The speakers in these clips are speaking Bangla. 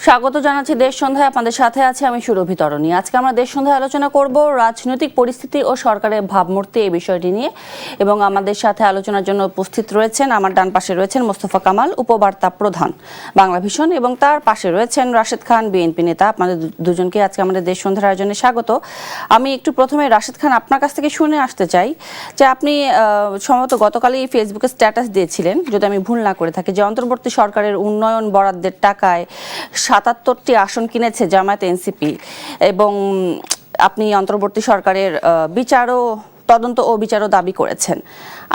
স্বাগত জানাচ্ছি দেশ সন্ধ্যায়। আপনাদের সাথে আছে আমি সুরভি তরণী। আজকে আমরা দেশ সন্ধ্যায় আলোচনা করব রাজনৈতিক পরিস্থিতি ও সরকারের ভাবমূর্তি এই বিষয়টি নিয়ে, এবং আমাদের সাথে আলোচনার জন্য উপস্থিত রয়েছেন, আমার ডান পাশে রয়েছেন মোস্তফা কামাল, উপবার্তা প্রধান বাংলাভিশন, এবং তার পাশে রয়েছেন রাশেদ খান, বিএনপি নেতা। আপনাদের দুজনকে আজকে আমাদের দেশ সন্ধ্যার আয়োজনে স্বাগত। আমি একটু প্রথমে রাশেদ খান আপনার কাছ থেকে শুনে আসতে চাই যে আপনি সম্ভবত গতকালই ফেসবুকে স্ট্যাটাস দিয়েছিলেন, যদি আমি ভুল না করে থাকি, যে অন্তর্বর্তী সরকারের উন্নয়ন বরাদ্দের টাকায় ৭৭টি আসন কিনেছে জামায়াত এনসিপি, এবং আপনি অন্তর্বর্তী সরকারের তদন্ত ও বিচারও দাবি করেছেন।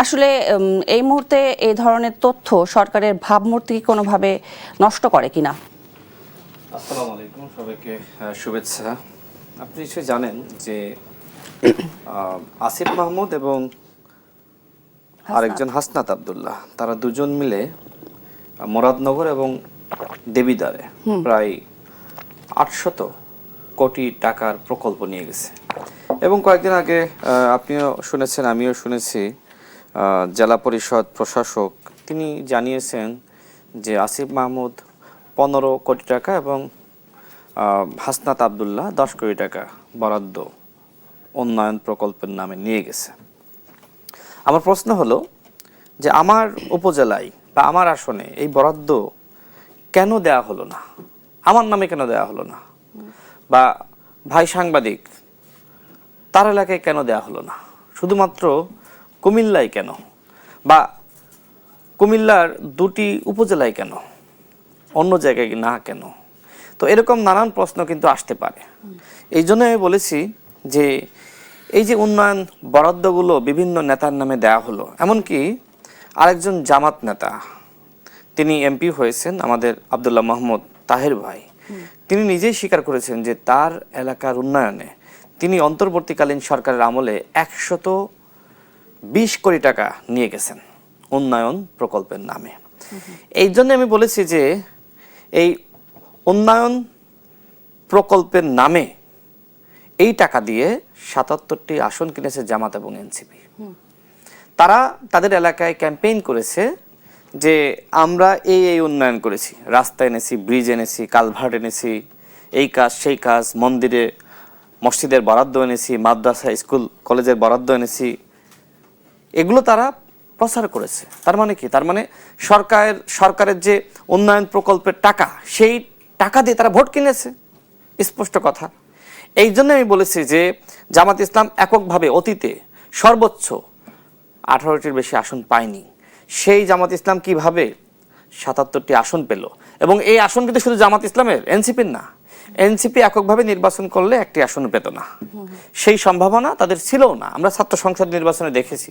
আসলে এই মুহূর্তে এই ধরনের তথ্য সরকারের ভাবমূর্তি কোনোভাবে নষ্ট করে কিনা? আসসালামু আলাইকুম, সবাইকে শুভেচ্ছা। আপনি নিশ্চয়ই জানেন যে আসিফ মাহমুদ এবং আরেকজন হাসনাত আব্দুল্লাহ, তারা দুজন মিলে মুরাদনগর এবং দেবিদ্বারে প্রায় ৮০০ কোটি টাকার প্রকল্প নিয়ে গেছে। এবং কয়েকদিন আগে আপনিও শুনেছেন, আমিও শুনেছি, জেলা পরিষদ প্রশাসক তিনি জানিয়েছেন যে আসিফ মাহমুদ ১৫ কোটি টাকা এবং হাসনাত আব্দুল্লাহ ১০ কোটি টাকা বরাদ্দ উন্নয়ন প্রকল্পের নামে নিয়ে গেছে। আমার প্রশ্ন হলো যে আমার উপজেলায় বা আমার আসনে এই বরাদ্দ কেন দেয়া হলো না, আমার নামে কেন দেয়া হলো না, বা ভাই সাংবাদিক তার এলাকায় কেন দেয়া হলো না, শুধুমাত্র কুমিল্লায় কেন, বা কুমিল্লার দুটি উপজেলায় কেন, অন্য জায়গায় না কেন? তো এরকম নানান প্রশ্ন কিন্তু আসতে পারে। এই জন্য আমি বলেছি যে এই যে উন্নয়ন বরাদ্দগুলো বিভিন্ন নেতার নামে দেয়া হলো, এমনকি আরেকজন জামাত নেতা, তিনি এমপি হয়েছেন, আমাদের আব্দুল্লাহ মাহমুদ তাহের ভাই, তিনি নিজেই স্বীকার করেছেন যে তার এলাকার উন্নয়নে তিনি অন্তর্বর্তীকালীন সরকারের আমলে ১২০ কোটি টাকা নিয়ে গেছেন উন্নয়ন প্রকল্পের নামে। এই জন্য আমি বলেছি যে এই উন্নয়ন প্রকল্পের নামে এই টাকা দিয়ে ৭৭টি আসন কিনেছে জামাত এবং এনসিপি। তারা তাদের এলাকায় ক্যাম্পেইন করেছে যে আমরা এই উন্নয়ন করেছি, রাস্তা এনেছি, ব্রিজ এনেছি, কালভার্ট এনেছি, এই কাজ সেই কাজ, মন্দিরে মসজিদের বরাদ্দ এনেছি, মাদ্রাসা স্কুল কলেজের বরাদ্দ এনেছি, এগুলো তারা প্রচার করেছে। তার মানে কি? তার মানে সরকারের যে উন্নয়ন প্রকল্পের টাকা, সেই টাকা দিয়ে তারা ভোট কিনেছে, স্পষ্ট কথা। এই জন্য আমি বলেছি যে জামাত ইসলাম এককভাবে অতীতে সর্বোচ্চ 18টির বেশি আসন পায়নি। সেই জামাত ইসলাম কিভাবে ৭৭টি আসন পেল? এবং এই আসন কিন্তু শুধু জামাত ইসলামের, এনসিপির না। এনসিপি এককভাবে নির্বাচন করলে একটি আসন পেত না, সেই সম্ভাবনা তাদের ছিলও না। আমরা ছাত্র সংসদ নির্বাচনে দেখেছি।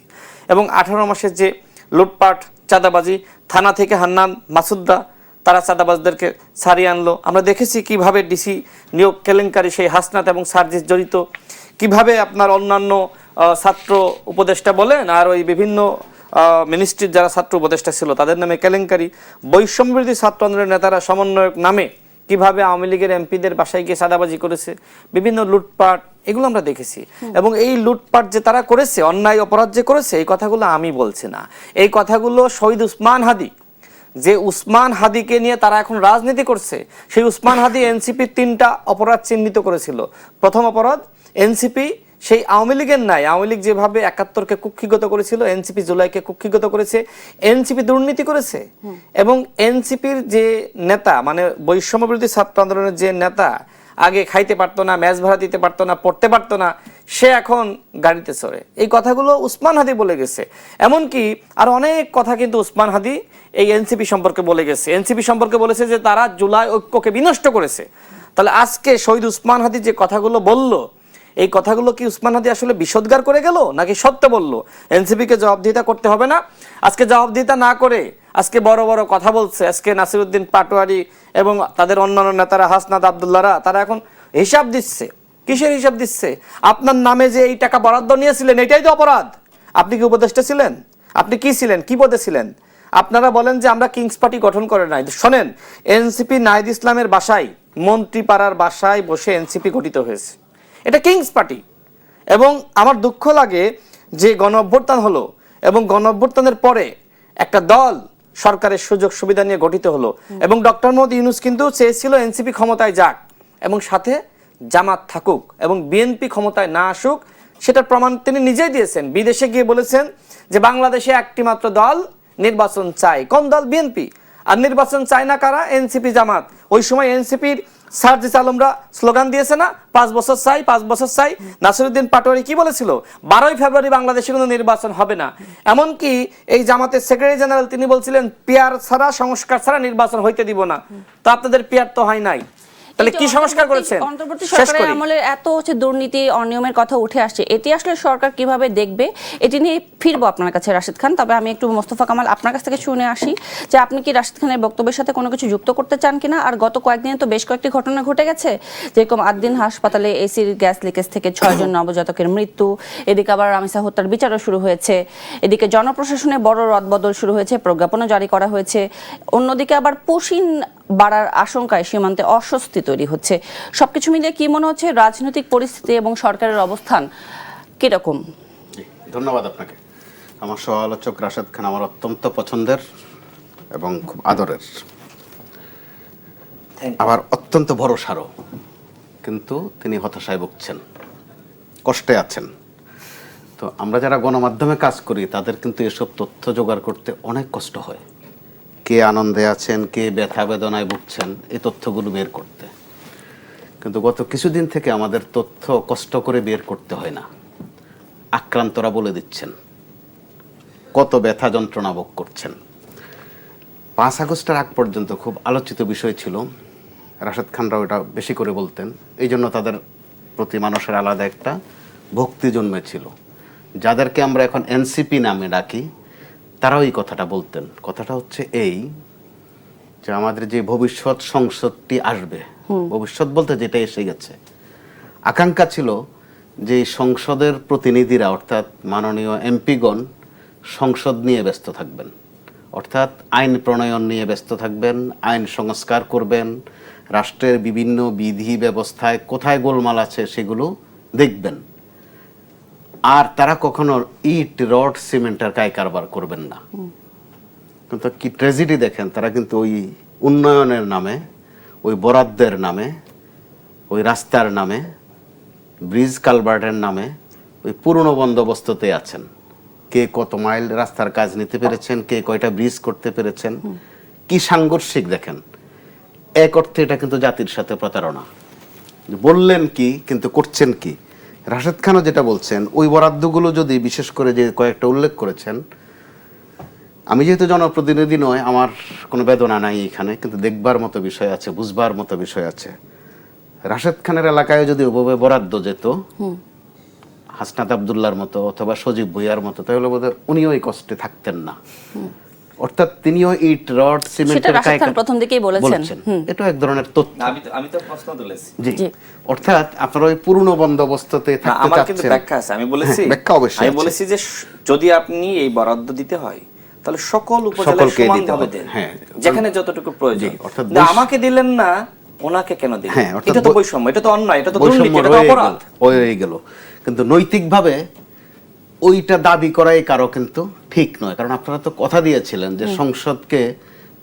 এবং 18 মাসের যে লুটপাট, চাঁদাবাজি, থানা থেকে হান্নান মাসুদরা তারা চাঁদাবাজদেরকে ছাড়িয়ে আনলো। আমরা দেখেছি কিভাবে ডিসি নিয়োগ কেলেঙ্কারি, সেই হাসনাত এবং সার্জিস জড়িত, কিভাবে আপনার অন্যান্য ছাত্র উপদেষ্টা বলেন আর ওই বিভিন্ন মিনিস্ট্রির যারা ছাত্র উপদেষ্টা ছিল তাদের নামে কেলেঙ্কারি, বৈষম্যবিরোধী ছাত্র আন্দোলনের নেতারা সমন্বয়ক নামে কিভাবে আওয়ামী লীগের এমপিদের বাসায় গিয়ে চাঁদাবাজি করেছে, বিভিন্ন লুটপাট, এগুলো আমরা দেখেছি। এবং এই লুটপাট যে তারা করেছে, অন্যায় অপরাধ যে করেছে, এই কথাগুলো আমি বলছি না, এই কথাগুলো শহীদ উসমান হাদি, যে উসমান হাদিকে নিয়ে তারা এখন রাজনীতি করছে, সেই উসমান হাদি এনসিপি 3টা অপরাধ চিহ্নিত করেছিল। প্রথম অপরাধ, এনসিপি সেই আওয়ামী লীগের নাই, আওয়ামী লীগ যেভাবে ৭১কে কুক্ষিগত করেছিল, এনসিপি জুলাইকে কুক্ষিগত করেছে, এনসিপি দুর্নীতি করেছে। এবং এনসিপির যে নেতা, মানে বৈষম্যবিরোধী ছাত্র আন্দোলনের যে নেতা, আগে খাইতে পারতো না, ম্যাচ ভাড়া দিতে পারতো না, পড়তে পারতো না, সে এখন গাড়িতে চড়ে। এই কথাগুলো উসমান হাদি বলে গেছে। এমনকি আর অনেক কথা কিন্তু উসমান হাদি এই এনসিপি সম্পর্কে বলে গেছে। এনসিপি সম্পর্কে বলেছে যে তারা জুলাই ঐক্যকে বিনষ্ট করেছে। তাহলে আজকে শহীদ উসমান হাদি যে কথাগুলো বলল, এই কথাগুলো কি উসমান হাদি আসলে বিষোদ্গার করে গেল নাকি সত্য বলল? এনসিপিকে জবাবদিহিতা করতে হবে না? আজকে জবাবদিহিতা না করে আজকে বড় বড় কথা বলছে। আজকে নাসিরউদ্দিন পাটোয়ারি এবং তাদের অন্যান্য নেতারা, হাসনাত আব্দুল্লাহরা, তারা এখন হিসাব দিচ্ছে। কিসের হিসাব দিচ্ছে? আপনার নামে যে এই টাকা বরাদ্দ নিয়েছিলেন, এটাই তো অপরাধ। আপনি কি উপদেষ্টা ছিলেন? আপনি কি ছিলেন? কি পদে ছিলেন? আপনারা বলেন যে আমরা কিংস পার্টি গঠন করে নাই। শোনেন, এনসিপি নাহিদ ইসলামের বাসায়, মন্ত্রীপাড়ার বাসায় বসে এনসিপি গঠিত হয়েছে। এটা কিংস পার্টি। এবং আমার দুঃখ লাগে যে গণ অভ্যুত্থান হলো এবং গণ অভ্যুত্থানের পরে একটা দল সরকারের সুযোগ সুবিধা নিয়ে গঠিত হলো এবং ডক্টর মোহাম্মদ ইউনূস কিন্তু চেয়েছিল এনসিপি ক্ষমতায় যাক এবং সাথে জামাত থাকুক এবং বিএনপি ক্ষমতায় না আসুক, সেটার প্রমাণ তিনি নিজেই দিয়েছেন। বিদেশে গিয়ে বলেছেন যে বাংলাদেশে একটি মাত্র দল নির্বাচন চাই, কোন দল? বিএনপি। আর নির্বাচন চায় না কারা? এনসিপি, জামাত। ওই সময় এনসিপির সার্জিস আলমরা স্লোগান দিয়েছে না, 5 বছর চাই, 5 বছর চাই। নাসিরউদ্দিন পাটোয়ারি কি বলেছিল? 12ই ফেব্রুয়ারি বাংলাদেশে কোনো নির্বাচন হবে না। এমনকি এই জামাতের সেক্রেটারি জেনারেল তিনি বলছিলেন পিয়ার ছাড়া, সংস্কার ছাড়া নির্বাচন হইতে দিব না। তো আপনাদের পিয়ার তো হয় নাই, তাহলে কি সংস্কার করেছেন? অন্তর্বর্তী সরকারের আমলে এত দুর্নীতি অনিয়মের কথা উঠে আসছে, এটি আসলে সরকার কিভাবে দেখবে, এটি নিয়ে ফিরবো আপনার কাছে রাশিদ খান। তবে আমি একটু মোস্তফা কামাল আপনার কাছ থেকে শুনে আসি যে আপনি কি রাশিদ খানের বক্তব্যের সাথে কোনো কিছু যুক্ত করতে চান কিনা। আর গত কয়েকদিনে তো বেশ কয়েকটি ঘটনা ঘটে গেছে, যেরকম আদ্দিন হাসপাতালে এসির গ্যাস লিকেজ থেকে 6 জন নবজাতকের মৃত্যু, এদিকে আবার রামিসা হত্যার বিচারও শুরু হয়েছে, এদিকে জনপ্রশাসনে বড় রদবদল শুরু হয়েছে, প্রজ্ঞাপনও জারি করা হয়েছে, অন্যদিকে আবার পুশিন বাড়ার আশঙ্কায় সীমান্তে অস্বস্তি তৈরি হচ্ছে। সবকিছু মিলিয়ে কি মনে হচ্ছে রাজনৈতিক পরিস্থিতি এবং সরকারের অবস্থান কিরকম? ধন্যবাদ আপনাকে। আমার সহ আলোচক রাশেদ খান আমার অত্যন্ত পছন্দের এবং খুব আদরের, আবার অত্যন্ত ভরসারও, কিন্তু তিনি হতাশায় ভুগছেন, কষ্টে আছেন। তো আমরা যারা গণমাধ্যমে কাজ করি তাদের কিন্তু এসব তথ্য জোগাড় করতে অনেক কষ্ট হয়। কে আনন্দে আছেন, কে ব্যথা বেদনায় ভুগছেন, এই তথ্যগুলো বের করতে। কিন্তু গত কিছুদিন থেকে আমাদের তথ্য কষ্ট করে বের করতে হয় না, আক্রান্তরা বলে দিচ্ছেন কত ব্যথা যন্ত্রণা ভোগ করছেন। 5 আগস্টের আগ পর্যন্ত খুব আলোচিত বিষয় ছিল, রাশেদ খানরাও এটা বেশি করে বলতেন, এই জন্য তাদের প্রতি মানুষের আলাদা একটা ভক্তি জন্মেছিল। যাদেরকে আমরা এখন এনসিপি নামে ডাকি তারাও এই কথাটা বলতেন। কথাটা হচ্ছে এই যে আমাদের যে ভবিষ্যৎ সংসদটি আসবে, ভবিষ্যৎ বলতে যেটা এসে গেছে, আকাঙ্ক্ষা ছিল যে সংসদের প্রতিনিধিরা অর্থাৎ মাননীয় এমপিগণ সংসদ নিয়ে ব্যস্ত থাকবেন, অর্থাৎ আইন প্রণয়ন নিয়ে ব্যস্ত থাকবেন, আইন সংস্কার করবেন, রাষ্ট্রের বিভিন্ন বিধি ব্যবস্থায় কোথায় গোলমাল আছে সেগুলো দেখবেন। আর তারা কখনো ইট রড সিমেন্টের কায় কারবার করবেন না। কিন্তু কি ট্র্যাজেডি দেখেন, তারা কিন্তু ওই উন্নয়নের নামে, ওই বরাদ্দের নামে, ওই রাস্তার নামে, ব্রিজ কালভার্টের নামে ওই পুরনো বন্দোবস্ততে আছেন। কে কত মাইল রাস্তার কাজ নিতে পেরেছেন, কে কয়টা ব্রিজ করতে পেরেছেন, কি সাংঘর্ষিক দেখেন। এক অর্থে এটা কিন্তু জাতির সাথে প্রতারণা। বললেন কি কিন্তু করছেন কি? রাশেদ খানও যেটা বলছেন, ওই বরাদ্দগুলো যদি বিশেষ করে যে কয়েকটা উল্লেখ করেছেন, আমি যেহেতু জনপ্রতিনিধি নয়, আমার কোনো বেদনা নাই এখানে, কিন্তু দেখবার মতো বিষয় আছে, বুঝবার মতো বিষয় আছে। রাশেদ খানের এলাকায় যদি ওভাবে বরাদ্দ যেত হাসনাত আব্দুল্লাহর মতো অথবা সজীব ভুইয়ার মতো, তাহলে বোধহয় উনিও এই কষ্টে থাকতেন না। অর্থাৎ তিনিও ইট রড সিমেন্টের কাজ প্রথম দিকেই বলেছেন। এটা এক ধরনের তথ্য। আমি তো প্রশ্ন তুলেছি। জি, অর্থাৎ আপনারা ওই পুরনো বন্দোবস্ততে থাকতে আমার কিন্তু চাচ্ছেন। ব্যাখ্যা আছে, আমি বলেছি ব্যাখ্যা অবশ্যই আমি আছে। বলেছি যে যদি আপনি এই বরাদ্দ দিতে হয় তাহলে সকল উপজেলায় সকলকে দিতে সমানভাবে হবে। দেন, হ্যাঁ, যেখানে যতটুকু প্রয়োজন। অর্থাৎ আমাকে দিলেন না, ওনাকে কেন দিলেন? হ্যাঁ, অর্থাৎ এটা তো বৈষম্য, এটা তো অন্যায়, এটা তো দুর্নীতি, এটা তো অপরাধ। হয়ে গেল। কিন্তু নৈতিকভাবে ওইটা দাবি করাই কারো কিন্তু ঠিক নয়, কারণ আপনারা তো কথা দিয়েছিলেন যে সংসদকে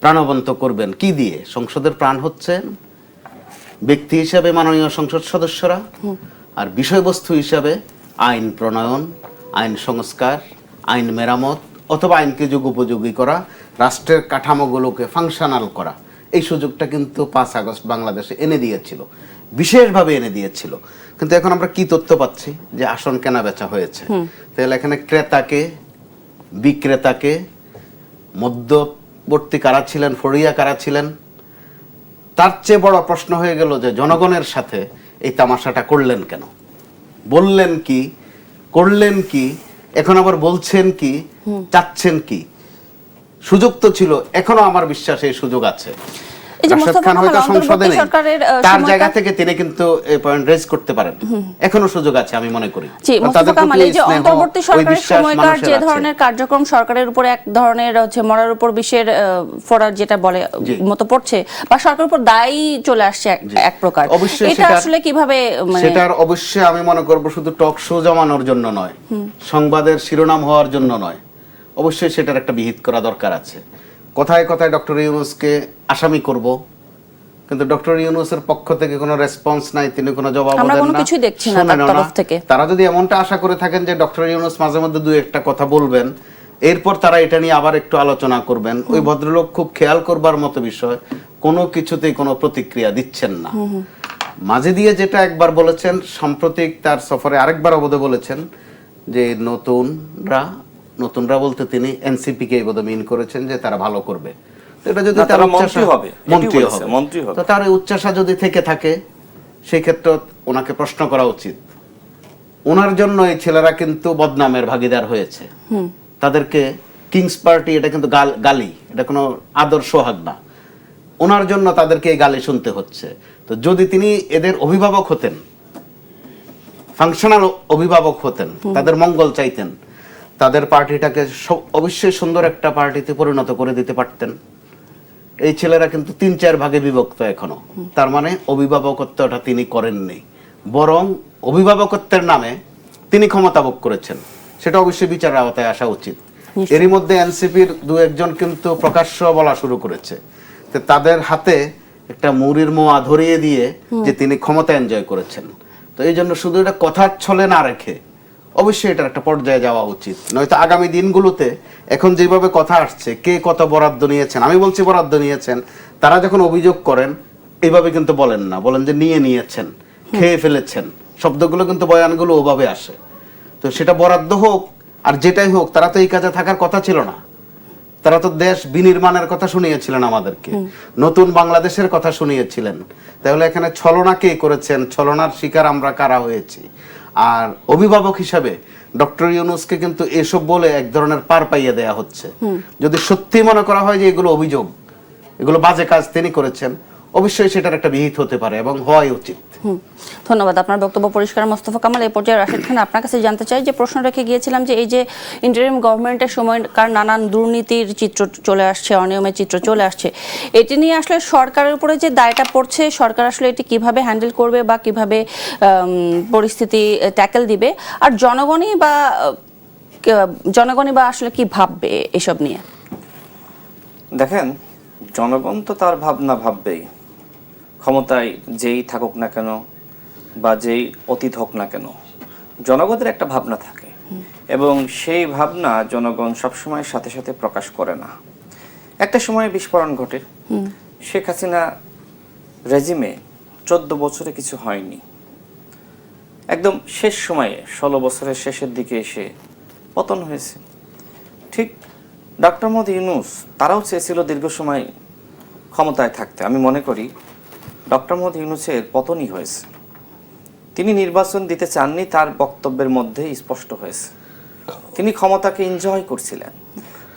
প্রাণবন্ত করবেন। কি দিয়ে? সংসদের প্রাণ হচ্ছে ব্যক্তি হিসাবে মাননীয় সংসদ সদস্যরা, আর বিষয়বস্তু হিসাবে আইন প্রণয়ন, আইন সংস্কার, আইন মেরামত অথবা আইনকে যুগোপযোগী করা, রাষ্ট্রের কাঠামোগুলোকে ফাংশনাল করা। এই সুযোগটা কিন্তু 5 আগস্ট বাংলাদেশে এনে দিয়েছিল, বিশেষভাবে এনে দিয়েছিল। কিন্তু এখন আমরা কি তথ্য পাচ্ছি যে আসন কেনা বেচা হয়েছে। তাহলে এখানে ক্রেতাকে, বিক্রেতাকে, মধ্যবর্তী কারা ছিলেন, ফড়িয়া কারা ছিলেন, তার চেয়ে বড় প্রশ্ন হয়ে গেল যে জনগণের সাথে এই তামাশাটা করলেন কেন? বললেন কি, করলেন কি, এখন আবার বলছেন কি, চাচ্ছেন কি? সুযোগ তো ছিল, এখনো আমার বিশ্বাস এই সুযোগ আছে। রাশেদ খান হয়তো সংসদে নেই, তার জায়গা থেকে তিনি কিন্তু এই পয়েন্ট রেজ করতে পারেন, এখনো সুযোগ আছে আমি মনে করি। তাদের প্রতি যে অন্তর্বর্তী সরকারের সময়কার যে ধরনের কার্যক্রম সরকারের উপর এক ধরনের মরার উপর বিষের ফোড়ার যেটা বলে মতো পড়ছে, বা সরকারের উপর দায়ী চলে আসছে এক প্রকার, এটা আসলে কিভাবে? সেটার অবশ্যই আমি মনে করব শুধু টক শো জমানোর জন্য নয়, সংবাদের শিরোনাম হওয়ার জন্য নয়, অবশ্যই সেটার একটা বিহিত করা দরকার আছে। কথায় কথায় ডক্টর ইউনূসকে আসামি করব, কিন্তু ডক্টর ইউনূসের পক্ষ থেকে কোনো রেসপন্স নাই, তিনি কোনো জবাব আমরা দেন কোনো না, কিছুই দেখছি না তার শোনেনও তরফ থেকে। তারা যদি এমনটা আশা করে থাকেন যে ডক্টর ইউনূস মাঝে মধ্যে দুই একটা কথা বলবেন, এরপর তারা এটা নিয়ে আবার একটু আলোচনা করবেন, ওই ভদ্রলোক খুব খেয়াল করবার মতো বিষয়, কোনো কিছুতেই কোনো প্রতিক্রিয়া দিচ্ছেন না। মাঝে দিয়ে যেটা একবার বলেছেন, সাম্প্রতিক তার সফরে আরেকবার অবধে বলেছেন যে নতুনরা বলতে তিনি এনসিপি কে বোধহয় মিন করেছেন যে তারা ভালো করবে। তো এটা যদি না, তার তারা উচ্চাশা মন্ত্রী হবে, মন্ত্রী হবে। তো তার এই উচ্চাশা যদি থেকে থাকে, সেই ক্ষেত্রে ওনাকে প্রশ্ন করা উচিত। ওনার জন্য এই ছেলেরা কিন্তু বদনামের ভাগীদার হয়েছে। তাদেরকে কিংস পার্টি, এটা কিন্তু গালি, এটা কোনো আদর সোহাগ না। ওনার জন্য তাদেরকে এই গালি শুনতে হচ্ছে। তো যদি তিনি এদের অভিভাবক হতেন, ফাংশনাল অভিভাবক হতেন, তাদের মঙ্গল চাইতেন, তাদের পার্টিটাকে অবশ্যই সুন্দর একটা পার্টিতে পরিণত করে দিতে পারতেন। এই ছেলেরা কিন্তু 3-4 ভাগে বিভক্ত এখনো। তার মানে অভিভাবকত্বটা তিনি করেননি, বরং অভিভাবকত্বের নামে তিনি ক্ষমতা ভোগ করেছেন। সেটা অবশ্যই বিচারের আওতায় আসা উচিত। এরই মধ্যে এনসিপির 2-1 জন কিন্তু প্রকাশ্য বলা শুরু করেছে যে তাদের হাতে একটা মুড়ির মোয়া ধরিয়ে দিয়ে যে তিনি ক্ষমতা এনজয় করেছেন। তো এই জন্য শুধু এটা কথার ছলে না রেখে অবশ্যই এটার একটা পর্যায়ে যাওয়া উচিত। নয়তো আগামী দিনগুলোতে এখন যেভাবে কথা আসছে, কে কত বরাদ্দ নিয়েছেন, আমি বলছি বরাদ্দ নিয়েছেন, তারা যখন অভিযোগ করেন এইভাবে কিন্তু বলেন না, বলেন যে নিয়েছেন, খেয়ে ফেলেছেন, শব্দগুলো কিন্তু বয়ানগুলো ওভাবে আসে। তো সেটা বরাদ্দ হোক আর যেটাই হোক, তারা তো এই কাজে থাকার কথা ছিল না। তারা তো দেশ বিনির্মাণের কথা শুনিয়েছিলেন আমাদেরকে, নতুন বাংলাদেশের কথা শুনিয়েছিলেন। তাহলে এখানে ছলনা কে করেছেন, ছলনার শিকার আমরা কারা হয়েছি? আর অভিভাবক হিসাবে ডক্টর ইউনূসকে কিন্তু এসব বলে এক ধরনের পার পাইয়ে দেয়া হচ্ছে। যদি সত্যি মনে করা হয় যে এগুলো অভিযোগ, এগুলো বাজে কাজ তিনি করেছেন, অবশ্যই সেটার একটা বিহিত হতে পারে এবং হওয়াই উচিত। ধন্যবাদ, আপনার বক্তব্য পরিষ্কার। মোস্তফা কামাল, এই পর্যায়ে রাশেদ খান, আপনার কাছে জানতে চাই যে প্রশ্ন রেখে গিয়েছিলাম যে এই যে ইন্টারিম গভর্নমেন্টের সময়কার নানান দুর্নীতির চিত্র চলে আসছে, অনিয়মের চিত্র চলে আসছে, এটি নিয়ে আসলে সরকারের উপরে যে দায়টা পড়ছে, সরকার আসলে এটি কিভাবে হ্যান্ডেল করবে বা কিভাবে পরিস্থিতি ট্যাকেল দিবে, আর জনগণই বা আসলে কি ভাববে এসব নিয়ে? দেখেন, জনগণ তো তার ভাবনা ভাববেই, ক্ষমতায় যেই থাকুক না কেন বা যেই অতীত হোক না কেন, জনগণের একটা ভাবনা থাকে এবং সেই ভাবনা জনগণ সবসময় সাথে সাথে প্রকাশ করে না। একটা সময় বিস্ফোরণ ঘটে, শেখ হাসিনা রেজিমে 14 বছরে কিছু হয়নি, একদম শেষ সময়ে 16 বছরের শেষের দিকে এসে পতন হয়েছে। ঠিক ডক্টর মোহাম্মদ ইউনূস, তারাও চেয়েছিল দীর্ঘ সময় ক্ষমতায় থাকতে। আমি মনে করি ডক্টর মোহাম্মদ ইউনূসের পতনই হয়েছে। তিনি নির্বাচন দিতে চাননি, তার বক্তব্যের মধ্যে স্পষ্ট হয়েছে। তিনি ক্ষমতাকে এনজয় করছিলেন।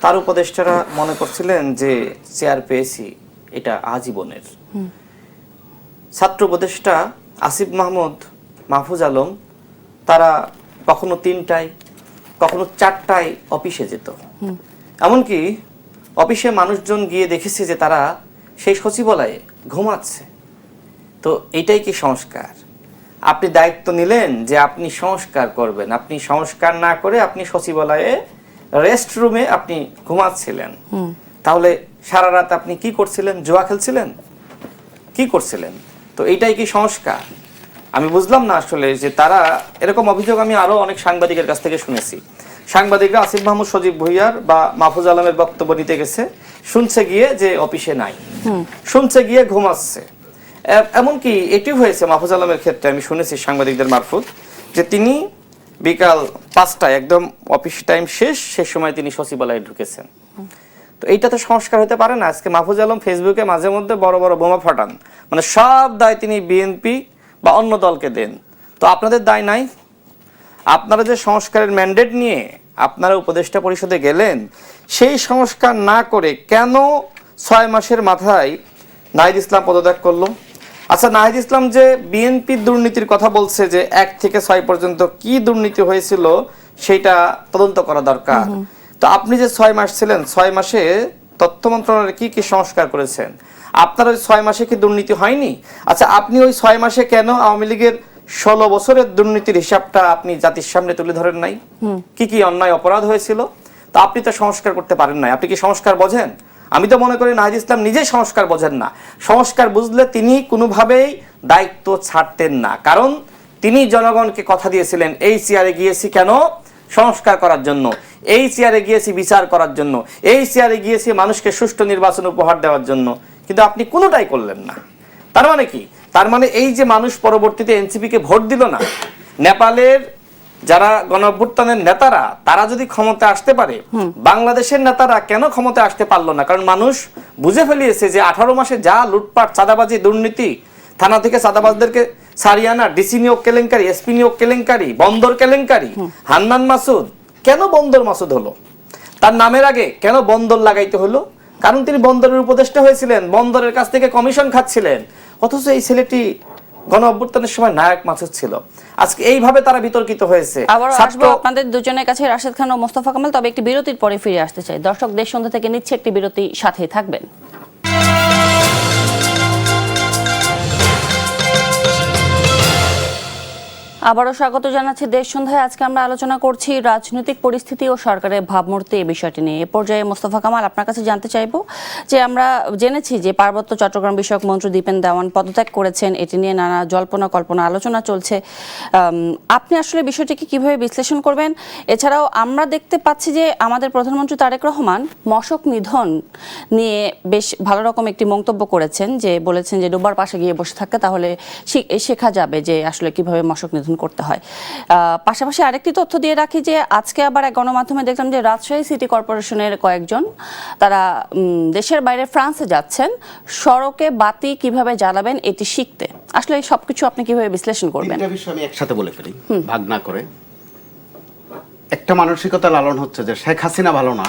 তার উপদেষ্টারা মনে করছিলেন যে চেয়ার পেয়েছি, এটা আজীবনের। ছাত্র উপদেষ্টা আসিফ মাহমুদ, মাহফুজ আলম, তারা কখনো 3টায় কখনো 4টায় অফিসে যেত। এমনকি অফিসে মানুষজন গিয়ে দেখেছে যে তারা সেই সচিবালয়ে ঘুমাচ্ছে। তো এটাই কি সংস্কার? আপনি দায়িত্ব নিলেন যে আপনি সংস্কার করবেন, আপনি সংস্কার না করে আপনি সচিবালয়ে রেস্ট রুমে আপনি ঘুমাচ্ছিলেন। তাহলে সারা রাত আপনি কি করছিলেন? জুয়া খেলছিলেন? কি করছিলেন? তো এইটাই কি সংস্কার? আমি বুঝলাম না আসলে যে তারা এরকম অভিযোগ আমি আরো অনেক সাংবাদিকের কাছ থেকে শুনেছি। সাংবাদিকরা আসিফ মাহমুদ, সজীব ভুইয়ার বা মাহফুজ আলমের বক্তব্য নিতে গেছে, শুনছে গিয়ে যে অফিসে নাই, শুনছে গিয়ে ঘুমাচ্ছে। এমনকি এটি হয়েছে মাহফুজ আলমের ক্ষেত্রে, আমি শুনেছি সাংবাদিকদের মারফত, যে তিনি বিকাল 5টায় একদম অফিস টাইম শেষ, সে সময় তিনি সচিবালয়ে ঢুকেছেন। তো এইটা তো সংস্কার হতে পারে না। আজকে মাহফুজ আলম ফেসবুকে মাঝে মধ্যে বড় বড় বোমা ফাটান, মানে সব দায় তিনি বিএনপি বা অন্য দলকে দেন। তো আপনাদের দায় নাই? আপনারা যে সংস্কারের ম্যান্ডেট নিয়ে আপনারা উপদেষ্টা পরিষদে গেলেন, সেই সংস্কার না করে কেন 6 মাসের মাথায় নাহিদ ইসলাম পদত্যাগ করলো? আচ্ছা, নাহিদ ইসলাম যে বিএনপির দুর্নীতির কথা বলছে, যে 1 থেকে 6 পর্যন্ত কি দুর্নীতি হয়েছিল সেটা তদন্ত করা দরকার। তো আপনি যে 6 মাস ছিলেন, 6 মাসে তথ্য মন্ত্রণালয়ে কি কি সংস্কার করেছেন? আপনার ওই 6 মাসে কি দুর্নীতি হয়নি? আচ্ছা, আপনি ওই 6 মাসে কেন আওয়ামী লীগের 16 বছরের দুর্নীতির হিসাবটা আপনি জাতির সামনে তুলে ধরেন নাই? কি কি অন্যায় অপরাধ হয়েছিল? তা আপনি তো সংস্কার করতে পারেন নাই। আপনি কি সংস্কার বোঝেন? আমি তো মনে করি নাহিদ ইসলাম নিজেই সংস্কার বোঝেন না। সংস্কার বুঝলে তিনি কোনোভাবেই দায়িত্ব ছাড়তেন না, কারণ তিনি জনগণকে কথা দিয়েছিলেন এই চেয়ারে গিয়েছি কেন, সংস্কার করার জন্য, এই চেয়ারে গিয়েছি বিচার করার জন্য, এই চেয়ারে গিয়েছি মানুষকে সুষ্ঠু নির্বাচন উপহার দেওয়ার জন্য, কিন্তু আপনি কোনোটাই করলেন না। তার মানে কি? তার মানে এই যে মানুষ পরবর্তীতে এনসিপি কে ভোট দিল না, নেপালের যারা গণঅভ্যুত্থানের নেতারা তারা যদি ক্ষমতা আসতে পারে, বাংলাদেশের নেতারা কেন ক্ষমতা আসতে পারলো না? কারণ মানুষ বুঝে ফেলিয়েছে যে 18 মাসে যা লুটপাট, চাঁদাবাজি, দুর্নীতি, থানা থেকে চাঁদাবাজদেরকে ছাড়িয়ে আনা, ডিসি নিয়োগ কেলেঙ্কারি, এসপি নিয়োগ কেলেঙ্কারি, বন্দর কেলেঙ্কারি, হান্নান মাসুদ, কেন বন্দর মাসুদ হলো? তার নামের আগে কেন বন্দর লাগাইতে হলো? কারণ তিনি বন্দরের উপদেষ্টা হয়েছিলেন, বন্দরের কাছ থেকে কমিশন খাচ্ছিলেন, অথচ এই ছেলেটি গণ অভ্যুত্থানের সময় নায়ক মাসুদ ছিল। আজকে এইভাবে তারা বিতর্কিত হয়েছে। আবার আসবো আপনাদের দুজনের কাছে, রাশেদ খান ও মোস্তফা কামাল। তবে একটি বিরতির পরে ফিরে আসতে চাই। দর্শক, দেশ সন্ধ্যা থেকে নিচ্ছে একটি বিরতি, সাথেই থাকবেন। আবারও স্বাগত জানাচ্ছি দেশ সন্ধ্যায়। আজকে আমরা আলোচনা করছি রাজনৈতিক পরিস্থিতি ও সরকারের ভাবমূর্তি, এই বিষয়টি নিয়ে। এ পর্যায়ে মোস্তফা কামাল, আপনার কাছে জানতে চাইবো যে আমরা জেনেছি যে পার্বত্য চট্টগ্রাম বিষয়ক মন্ত্রী দীপেন দেওয়ান পদত্যাগ করেছেন, এটি নিয়ে নানা জল্পনা কল্পনা আলোচনা চলছে। আপনি আসলে বিষয়টিকে কিভাবে বিশ্লেষণ করবেন? এছাড়াও আমরা দেখতে পাচ্ছি যে আমাদের প্রধানমন্ত্রী তারেক রহমান মশক নিধন নিয়ে বেশ ভালো রকম একটি মন্তব্য করেছেন, যে বলেছেন যে ডোবার পাশে গিয়ে বসে থাকতে তাহলে শেখা যাবে যে আসলে কিভাবে মশক নিধন করতে হয়। পাশাপাশি আরেকটি তথ্য দিয়ে রাখি যে আজকে আবার এক গণমাধ্যমে দেখলাম যে রাজশাহী সিটি কর্পোরেশনের কয়েকজন তারা দেশের বাইরে ফ্রান্সে যাচ্ছেন সড়কে বাতি কিভাবে জ্বালাবেন এটি শিখতে। আসলে এই সবকিছু আপনি কিভাবে বিশ্লেষণ করবেন? তিনটা বিষয় আমি একসাথে বলে ফেলি, ভাগ না করে। একটা মানসিকতা লালন হচ্ছে যে শেখ হাসিনা ভালো না,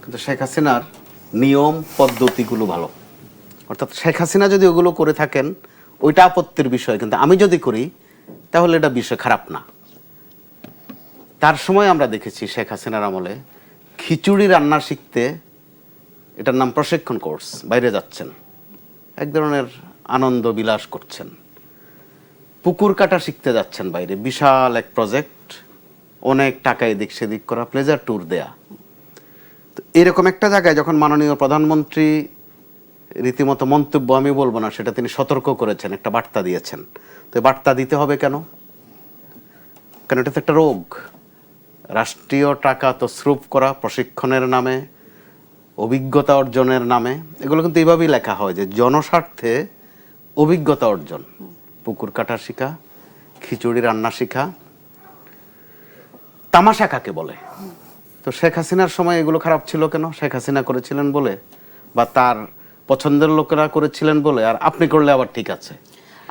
কিন্তু শেখ হাসিনার নিয়ম পদ্ধতিগুলো ভালো। অর্থাৎ শেখ হাসিনা যদি ওগুলো করে থাকেন ওইটা আপত্তির বিষয়, কিন্তু আমি যদি করি তাহলে এটা বিষয় খারাপ না। তার সময় আমরা দেখেছি শেখ হাসিনার আমলে খিচুড়ি রান্না শিখতে, এটার নাম প্রশিক্ষণ কোর্স, বাইরে যাচ্ছেন, এক ধরনের আনন্দ বিলাস করছেন। পুকুর কাটা শিখতে যাচ্ছেন বাইরে, বিশাল এক প্রজেক্ট, অনেক টাকা এদিক সেদিক করা, প্লেজার ট্যুর দেয়া। তো এরকম একটা জায়গায় যখন মাননীয় প্রধানমন্ত্রী রীতিমতো মন্তব্য, আমি বলবো না সেটা, তিনি সতর্ক করেছেন, একটা বার্তা দিয়েছেন। তো বার্তা দিতে হবে কেন? কারণ এটা তো একটা রোগ। রাষ্ট্রীয় টাকা তছরুপ করা প্রশিক্ষণের নামে, অভিজ্ঞতা অর্জনের নামে, এগুলো কিন্তু এইভাবেই লেখা হয় যে জনস্বার্থে অভিজ্ঞতা অর্জন। পুকুর কাটা শিখা, খিচুড়ি রান্না শিখা, তামাশা কাকে বলে? তো শেখ হাসিনার সময় এগুলো খারাপ ছিল কেন? শেখ হাসিনা করেছিলেন বলে, বা তার পছন্দের লোকেরা করেছিলেন বলে, আর আপনি করলে আবার ঠিক আছে।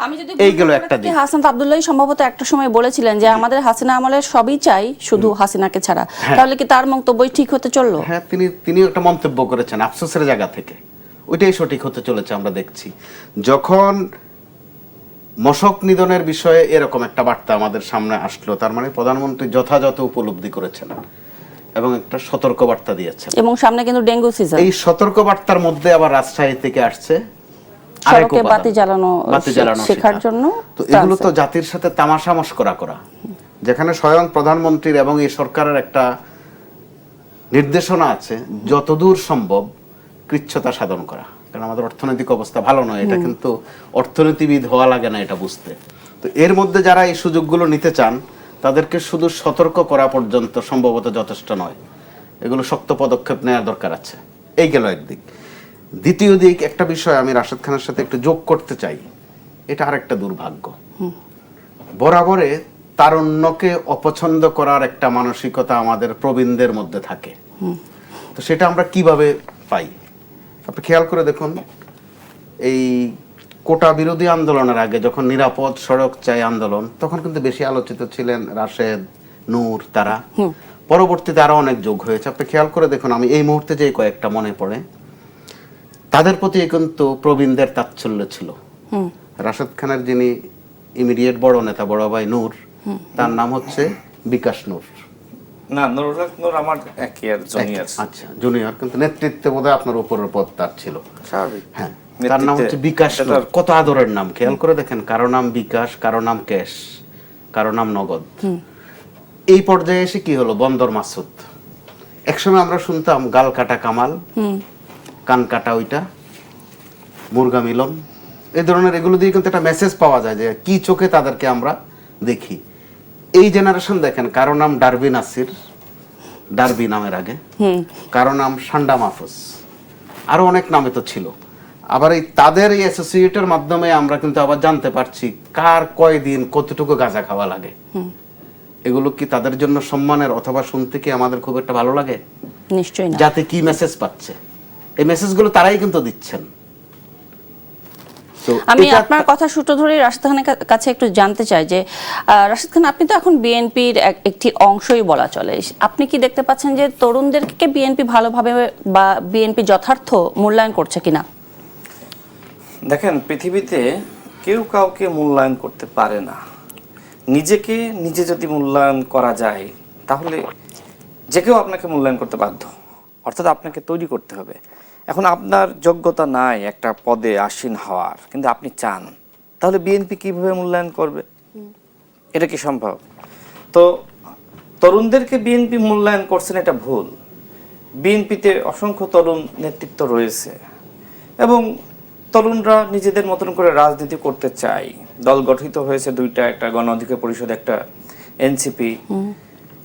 আমি যদি এইগুলো একটা দিই, হাসান আব্দুল্লাহ সম্ভবত একটা সময় বলেছিলেন যে আমাদের হাসিনা আমলের সবই চাই, শুধু হাসিনাকে ছাড়া। তাহলে কি তার মন্তব্যই ঠিক হতে চললো? হ্যাঁ, তিনি একটা মন্তব্য করেছেন আফসোসের জায়গা থেকে, ওইটাই সঠিক হতে চলেছে। আমরা দেখছি যখন মশক নিধনের বিষয়ে এরকম একটা বার্তা আমাদের সামনে আসলো, তার মানে প্রধানমন্ত্রী যথাযথ উপলব্ধি করেছেন এবং একটা সতর্ক বার্তা দিয়েছেন। এবং সামনে কিন্তু ডেঙ্গু সিজন, এই সতর্ক বার্তার মধ্যে আবার রাজশাহী থেকে আসছে সড়কে বাতি জ্বালানো শেখার জন্য। তো এগুলো তো জাতির সাথে তামাশা মশকরা করা, যেখানে স্বয়ং প্রধানমন্ত্রীর এবং এই সরকারের একটা নির্দেশনা আছে যতদূর সম্ভব কৃচ্ছতা সাধন করা। কারণ আমাদের অর্থনৈতিক অবস্থা ভালো নয়, এটা কিন্তু অর্থনীতিবিদ হওয়া লাগে না এটা বুঝতে। তো এর মধ্যে যারা এই সুযোগগুলো নিতে চান তাদেরকে শুধু সতর্ক করা পর্যন্ত সম্ভবত যথেষ্ট নয়, এগুলো শক্ত পদক্ষেপ নেওয়ার দরকার আছে। এই গেল একদিক। দ্বিতীয় দিক, একটা বিষয় আমি রাশেদ খানের সাথে একটু যোগ করতে চাই, এটা আরেকটা দুর্ভাগ্য। বরাবরে তারুণ্যকে অপছন্দ করার একটা মানসিকতা আমাদের প্রবীণদের মধ্যে থাকে। তো সেটা আমরা কিভাবে পাই? আপনি খেয়াল করে দেখুন, এই কোটা বিরোধী আন্দোলনের আগে যখন নিরাপদ সড়ক চাই আন্দোলন, তখন কিন্তু বেশি আলোচিত ছিলেন রাশেদ, নূর, তারা। পরবর্তীতে আরো অনেক যোগ হয়েছে। আপনি খেয়াল করে দেখুন, আমি এই মুহূর্তে যে কয়েকটা মনে পড়ে, তাদের প্রতি কিন্তু প্রবীণদের তাচ্ছল্য ছিল। রাশেদ খানের যিনি ইমিডিয়েট বড় নেতা, বড় ভাই নূর, তার নাম হচ্ছে বিকাশ নূর। না, নূর আমার একই জুনিয়র। আচ্ছা, জুনিয়র, কিন্তু নেতৃত্বে বোধহয় আপনার উপরের পদ তার ছিল। স্বাভাবিক। হ্যাঁ, তার নাম হচ্ছে বিকাশ নূর। কত আদরের নাম, খেয়াল করে দেখেন। কারো নাম বিকাশ, কারো নাম ক্যাশ, কারো নাম নগদ। এই পর্যায়ে এসে কি হলো? বন্দর মাসুদ। একসময় আমরা শুনতাম গাল কাটা কামাল, কান কাটা ওইটা, মুরগা মিলন, এই ধরনের এগুলো দিয়ে কিন্তু একটা মেসেজ পাওয়া যায় যে কি চোখে তাদেরকে আমরা দেখি। এই জেনারেশন দেখেন, কারো নাম ডারবি নাসির, ডারবি নামের আগে, কারো নাম সান্ডা মাহফুজ, আরো অনেক নামে তো ছিল। আবার এই তাদের এই অ্যাসোসিয়েটের মাধ্যমে আমরা কিন্তু আবার জানতে পারছি কার কয়দিন কতটুকু গাঁজা খাওয়া লাগে। এগুলো কি তাদের জন্য সম্মানের, অথবা শুনতে কি আমাদের খুব একটা ভালো লাগে? নিশ্চয়ই না। যাতে কি মেসেজ পাচ্ছে, এই মেসেজগুলো তারাই কিন্তু দিচ্ছেন। So, আমি এটা আপনার কথা সূত্র ধরে রাশিদ খানের কাছে একটু জানতে চাই যে রাশিদ খান, আপনি তো এখন বিএনপির একটি অংশই বলা চলে, আপনি কি দেখতে পাচ্ছেন যে তরুণদেরকে বিএনপি ভালোভাবে বা বিএনপি যথার্থ মূল্যায়ন করছে কিনা? দেখেন, পৃথিবীতে কেউ কাউকে মূল্যায়ন করতে পারে না। নিজেকে নিজে যদি মূল্যায়ন করা যায় তাহলে যে কেউ আপনাকে মূল্যায়ন করতে বাধ্য, অর্থাৎ আপনাকে তৈরি করতে হবে। এখন আপনার যোগ্যতা নাই একটা পদে আসীন হওয়ার, কিন্তু আপনি চান, তাহলে বিএনপি কিভাবে মূল্যায়ন করবে? এটা কি সম্ভব? তো তরুণদেরকে বিএনপি মূল্যায়ন করছেন, এটা ভুল। বিএনপিতে অসংখ্য তরুণ নেতৃত্ব রয়েছে এবং তরুণরা নিজেদের মতন করে রাজনীতি করতে চায়। দল গঠিত হয়েছে দুইটা, একটা গণ অধিকার পরিষদ, একটা এনসিপি।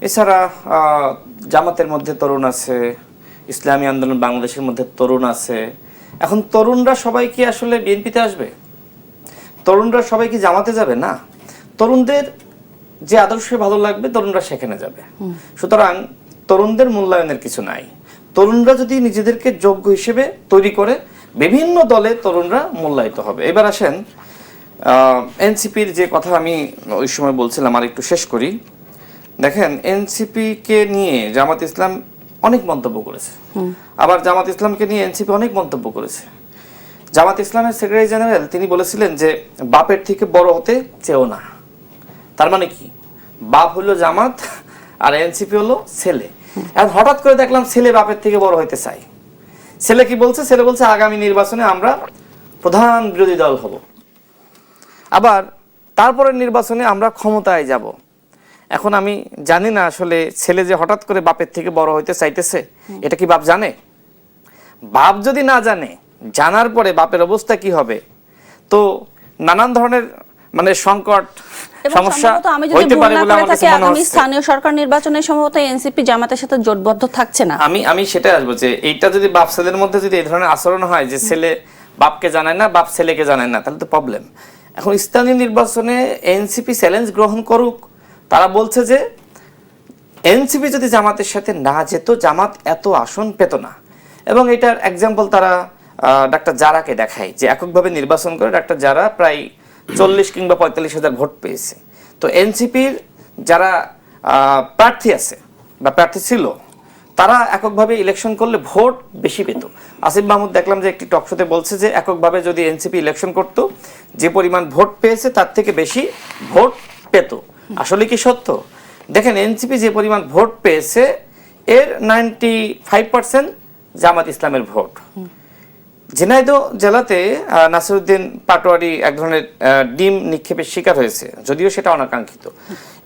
এছাড়া জামাতের মধ্যে তরুণ আছে, ইসলামী আন্দোলন বাংলাদেশের মধ্যে তরুণ আছে। এখন তরুণরা সবাই কি আসলে বিএনপিতে আসবে? তরুণরা সবাই কি জামাতে যাবে? না, তরুণদের যে আদর্শে ভালো লাগবে তরুণরা সেখানে যাবে। সুতরাং তরুণদের মূল্যায়নের কিছু নাই। তরুণরা যদি নিজেদেরকে যোগ্য হিসেবে তৈরি করে বিভিন্ন দলে তরুণরা মূল্যায়িত হবে। এবার আসেন এনসিপির যে কথা আমি ওই সময় বলছিলাম, আর একটু শেষ করি। দেখেন, এনসিপি কে নিয়ে জামাত ইসলাম অনেক মন্তব্য করেছে, আবার জামাত ইসলামকে নিয়ে এনসিপি অনেক মন্তব্য করেছে। জামাত ইসলামের সেক্রেটারি জেনারেল তিনি বলেছিলেন যে বাপের থেকে বড় হতে চেও না। তার মানে কি? বাপ হলো জামাত আর এনসিপি হলো ছেলে। এখন হঠাৎ করে দেখলাম ছেলে বাপের থেকে বড় হইতে চাই। ছেলে কি বলছে? ছেলে বলছে আগামী নির্বাচনে আমরা প্রধান বিরোধী দল হব, আবার তারপরের নির্বাচনে আমরা ক্ষমতায় যাব। এখন আমি জানি না আসলে ছেলে যে হঠাৎ করে বাপের থেকে বড় হইতে চাইতেছে, এটা কি বাপ জানে? বাপ যদি না জানে, জানার পরে বাপের অবস্থা কি হবে? তো নানান ধরনের মানে সংকট সমস্যা হইতে পারে বলে আমার কাছে মনে হচ্ছে। স্থানীয় সরকার নির্বাচনে সম্ভবত এনসিপি জামাতের সাথে জোটবদ্ধ থাকছে না। আমি সেটাই আসবো যে এইটা যদি বাপ ছেলের মধ্যে যদি এই ধরনের আচরণ হয় যে ছেলে বাপকে জানায় না, বাপ ছেলেকে জানায় না, তাহলে তো প্রবলেম। এখন স্থানীয় নির্বাচনে এনসিপি চ্যালেঞ্জ গ্রহণ করুক। তারা বলছে যে এনসিপি যদি জামাতের সাথে না যেত, জামাত এত আসন পেত না। এবং এটার এক্সাম্পল তারা ডাক্তার জারাকে দেখায় যে এককভাবে নির্বাচন করে ডাক্তার জারা প্রায় 40 কিংবা 45,000 ভোট পেয়েছে। তো এনসিপির যারা প্রার্থী আছে বা প্রার্থী ছিল, তারা এককভাবে ইলেকশন করলে ভোট বেশি পেত। আসিফ মাহমুদ দেখলাম যে একটি টকশোতে বলছে যে এককভাবে যদি এনসিপি ইলেকশন করত, যে পরিমাণ ভোট পেয়েছে তার থেকে বেশি ভোট পেত। আসলে কি সত্য? দেখেন, এনসিপি যে পরিমাণ ভোট পেয়েছে এর 95% জামাত ইসলামের ভোট। ঝিনাইদহ জেলাতে নাসিরউদ্দিন পাটোয়ারি এক ধরনের ডিম নিক্ষেপের শিকার হয়েছে, যদিও সেটা অনাকাঙ্ক্ষিত।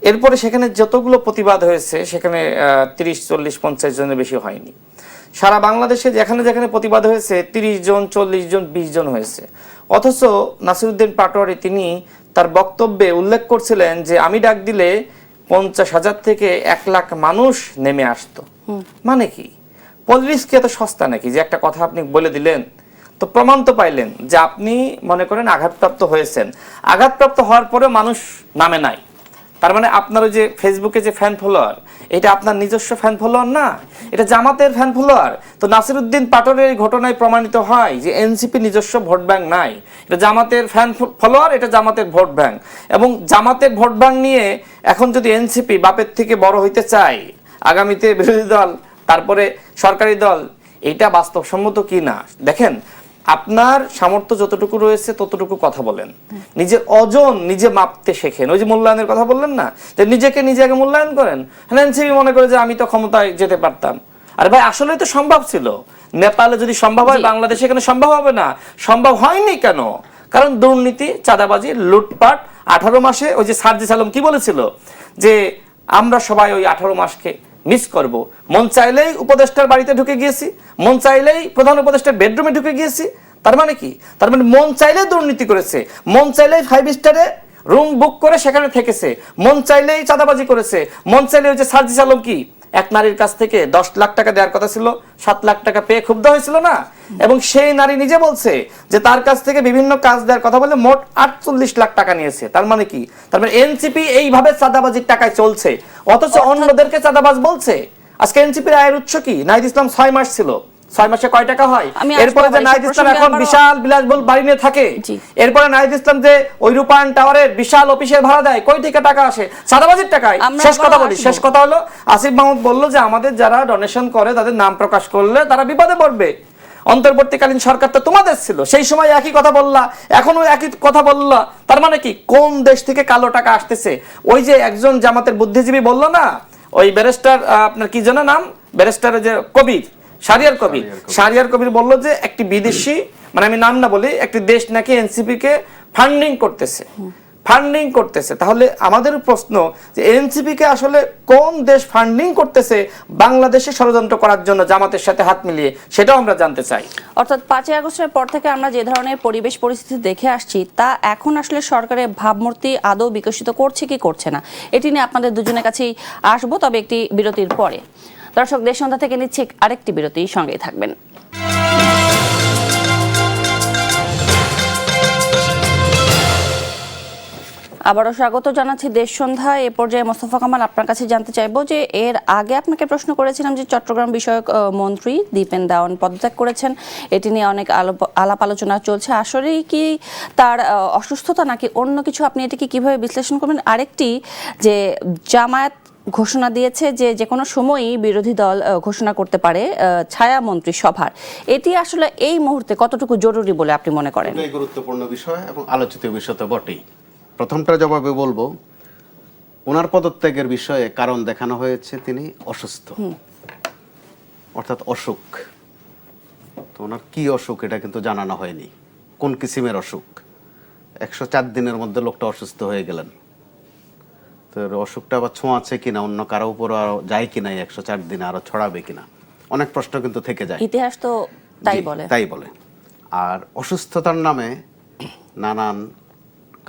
এরপরে সেখানে যতগুলো প্রতিবাদ হয়েছে সেখানে 30, 40, 50 জনের বেশি হয়নি। সারা বাংলাদেশে যেখানে যেখানে প্রতিবাদ হয়েছে 30 জন, 40 জন, 20 জন হয়েছে। অথচ নাসিরউদ্দিন পাটোয়ারি তিনি তার বক্তব্যে উল্লেখ করছিলেন যে আমি ডাক দিলে 50,000 থেকে 1 লাখ মানুষ নেমে আসতো। মানে কি? পুলিশ কি এত সস্তা নাকি যে একটা কথা আপনি বলে দিলেন? তো প্রমাণ তো পাইলেন যে আপনি মনে করেন আঘাতপ্রাপ্ত হয়েছেন, আঘাতপ্রাপ্ত হওয়ার পরেও মানুষ নামে নাই। তার মানে আপনার ওই যে ফেসবুকে যে ফ্যান ফলোয়ার, এটা আপনার নিজস্ব ফ্যান ফলোয়ার না, এটা জামাতের ফ্যান ফলোয়ার। তো নাসিরউদ্দিন পাটোয়ারির এই ঘটনায় প্রমাণিত হয় যে এনসিপি নিজস্ব ভোট ব্যাংক নাই, এটা জামাতের ফ্যান ফলোয়ার, এটা জামাতের ভোট ব্যাংক। এবং জামাতের ভোট ব্যাংক নিয়ে এখন যদি এনসিপি বাপের থেকে বড় হইতে চায়, আগামীতে বিরোধী দল তারপরে সরকারি দল, এটা বাস্তবসম্মত কি না? দেখেন, আপনার সামর্থ্য যতটুকু রয়েছে ততটুকু কথা বলেন, নিজের ওজন নিজে মাপতে শেখেন। ওই যে মূল্যায়নের কথা বললেন না, যে নিজেকে নিজে আগে মূল্যায়ন করেন। এনসিপি মনে করে যে আমি তো ক্ষমতায় যেতে পারতাম। আরে ভাই, আসলে তো সম্ভব ছিল। নেপালে যদি সম্ভব হয়, বাংলাদেশে এখানে সম্ভব হবে না? সম্ভব হয়নি কেন? কারণ দুর্নীতি, চাঁদাবাজি, লুটপাট। 18 মাসে ওই যে সার্জিস আলম কি বলেছিল যে আমরা সবাই ওই 18 মাসকে মিস করব। মন চাইলেই উপদেষ্টার বাড়িতে ঢুকে গিয়েছি, মন চাইলেই প্রধান উপদেষ্টার বেডরুমে ঢুকে গিয়েছি। তার মানে কি? তার মানে মন চাইলেই দুর্নীতি করেছে, মন চাইলেই 5 স্টারে রুম বুক করে সেখানে থেকেছে, মন চাইলেই চাঁদাবাজি করেছে, মন চাইলেই ওই যে সার্জিস আলম কি এক নারীর কাছ থেকে 10 লাখ টাকা দেওয়ার কথা ছিল, 7 লাখ টাকা পেয়ে ক্ষুব্ধ হয়েছিল না? এবং সেই নারী নিজে বলছে যে তার কাছ থেকে বিভিন্ন কাজ দেওয়ার কথা বলে মোট 48 লাখ টাকা নিয়েছে। তার মানে কি? তার মানে এনসিপি এইভাবে চাঁদাবাজির টাকায় চলছে, অথচ অন্যদেরকে চাঁদাবাজ বলছে। আজকে এনসিপির আয়ের উৎস কি? নাহিদ ইসলাম 6 মাস ছিল, 6 মাসে কয় টাকা হয়? এরপরে যে নাহিদ ইসলাম এখন বিশাল বিলাসবহুল বাড়ি নিয়ে থাকে, এরপরে নাহিদ ইসলাম যে ওই রূপায়ণ টাওয়ারের বিশাল অফিসের ভাড়া দেয়, কই থেকে টাকা আসে? চাঁদাবাজির টাকায়। শেষ কথা বলি, শেষ কথা হলো আসিফ মাহমুদ বলল যে আমাদের যারা ডোনেশন করে তাদের নাম প্রকাশ করলে তারা বিপদে পড়বে। অন্তর্বর্তীকালীন সরকার তো তোমাদের ছিল, সেই সময় একই কথা বললা, এখনো একই কথা বললা। তার মানে কি? কোন দেশ থেকে কালো টাকা আসতেছে? ওই যে একজন জামাতের বুদ্ধিজীবী বলল না, ওই ব্যারিস্টার আপনার কি যেন নাম, ব্যারিস্টারের যে কবির শাহরিয়ার কবির বলল যে একটি বিদেশি, মানে আমি নাম না বলি, একটি দেশ নাকি এনসিপি কে ফান্ডিং করতেছে। তাহলে আমাদের প্রশ্ন যে এনসিপি কে আসলে কোন দেশ ফান্ডিং করতেছে বাংলাদেশে ষড়যন্ত্র করার জন্য জামাতের সাথে হাত মিলিয়ে, সেটাও আমরা জানতে চাই। অর্থাৎ 5ই আগস্টের পর থেকে আমরা যে ধরনের পরিবেশ পরিস্থিতি দেখে আসছি তা এখন আসলে সরকারের ভাবমূর্তি আদৌ বিকশিত করছে কি করছে না, এটি নিয়ে আপনাদের দুজনের কাছেই আসবো, তবে একটি বিরতির পরে। দর্শক, দেশ সন্ধ্যা থেকে নিচ্ছে আরেকটি বিরতি, সঙ্গেই থাকবেন। আবারও স্বাগত জানাচ্ছি দেশ সন্ধ্যা। এ পর্যায়ে মোস্তফা কামাল, আপনার কাছে জানতে চাইবো যে এর আগে আপনাকে প্রশ্ন করেছিলাম যে চট্টগ্রাম বিষয়ক মন্ত্রী দীপেন দেওয়ান পদত্যাগ করেছেন, এটি নিয়ে অনেক আলাপ আলোচনা চলছে। আসলেই কি তার অসুস্থতা নাকি অন্য কিছু, আপনি এটিকে কিভাবে বিশ্লেষণ করবেন? আরেকটি যে জামায়াত ঘোষণা দিয়েছে যে কোনো সময়ই বিরোধী দল ঘোষণা করতে পারে ছায়া মন্ত্রী সভার, এটি আসলে এই মুহূর্তে কতটুকু জরুরি বলে আপনি মনে করেন? এটাই গুরুত্বপূর্ণ বিষয় এবং আলোচিত বিষয় তো বটেই। প্রথমটা জবাবে বলবো, ওনার পদত্যাগের বিষয়ে কারণ দেখানো হয়েছে তিনি অসুস্থ, অর্থাৎ অসুখ। তো ওনার কি অসুখ এটা কিন্তু জানানো হয়নি, কোন কিসিমের অসুখ। 104 দিনের মধ্যে লোকটা অসুস্থ হয়ে গেলেন, তো অসুখটা আবার ছোঁয়াচ্ছে কিনা, অন্য কারো উপর আরো যায় কিনা, 104 দিনে আরো ছড়াবে কিনা, অনেক প্রশ্ন কিন্তু থেকে যায়। ইতিহাস তো তাই বলে। আর অসুস্থতার নামে নানান